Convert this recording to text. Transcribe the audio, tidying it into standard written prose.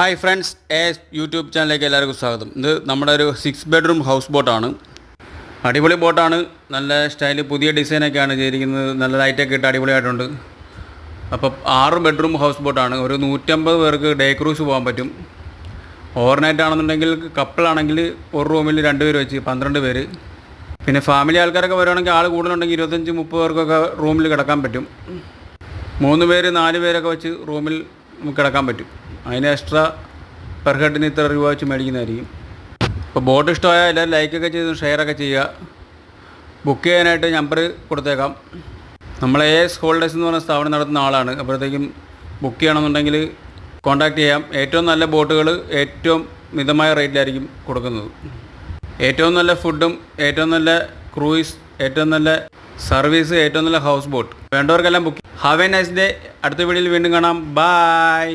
Hi friends, YouTube ചാനലിലേക്ക് എല്ലാവർക്കും സ്വാഗതം. ഇത് നമ്മുടെ ഒരു 6 ബെഡ്റൂം ഹൗസ് ബോട്ടാണ്. അടിപൊളി ബോട്ടാണ്. നല്ല സ്റ്റൈല്, പുതിയ ഡിസൈനൊക്കെയാണ് ചെയ്തിരിക്കുന്നത്. നല്ല ലൈറ്റൊക്കെ ഇട്ട് അടിപൊളിയായിട്ടുണ്ട്. അപ്പോൾ 6 ബെഡ്റൂം ഹൗസ് ബോട്ടാണ്. ഒരു 150 പേർക്ക് ഡേ ക്രൂസ് പോകാൻ പറ്റും. ഓവർനൈറ്റ് ആണെന്നുണ്ടെങ്കിൽ, കപ്പിളാണെങ്കിൽ ഒരു റൂമിൽ 2 പേര് വെച്ച് 12 പേര്. പിന്നെ ഫാമിലി ആൾക്കാരൊക്കെ വരുവാണെങ്കിൽ, ആൾ കൂടുതലുണ്ടെങ്കിൽ 25-30 പേർക്കൊക്കെ റൂമിൽ കിടക്കാൻ പറ്റും. 3 പേര് 4 പേരൊക്കെ വെച്ച് റൂമിൽ കിടക്കാൻ പറ്റും. അതിന് എക്സ്ട്രാ പെർ ഹെഡിന് ഇത്ര രൂപ വെച്ച് മേടിക്കുന്നതായിരിക്കും. അപ്പോൾ ബോട്ട് ഇഷ്ടമായ എല്ലാവരും ലൈക്കൊക്കെ ചെയ്ത് ഷെയറൊക്കെ ചെയ്യുക. ബുക്ക് ചെയ്യാനായിട്ട് നമ്പർ കൊടുത്തേക്കാം. നമ്മൾ ഹോളിഡേയ്സ് എന്ന് പറഞ്ഞ സ്ഥാപനം നടത്തുന്ന ആളാണ്. അപ്പോഴത്തേക്കും ബുക്ക് ചെയ്യണമെന്നുണ്ടെങ്കിൽ കോൺടാക്റ്റ് ചെയ്യാം. ഏറ്റവും നല്ല ബോട്ടുകൾ ഏറ്റവും മിതമായ റേറ്റിലായിരിക്കും കൊടുക്കുന്നത്. ഏറ്റവും നല്ല ഫുഡും, ഏറ്റവും നല്ല ക്രൂയിസ്, ഏറ്റവും നല്ല സർവീസ്, ഏറ്റവും നല്ല ഹൗസ് ബോട്ട് വേണ്ടവർക്കെല്ലാം book. Have a nice day. അടുത്ത വീഡിയോയിൽ വീണ്ടും കാണാം. ബൈ.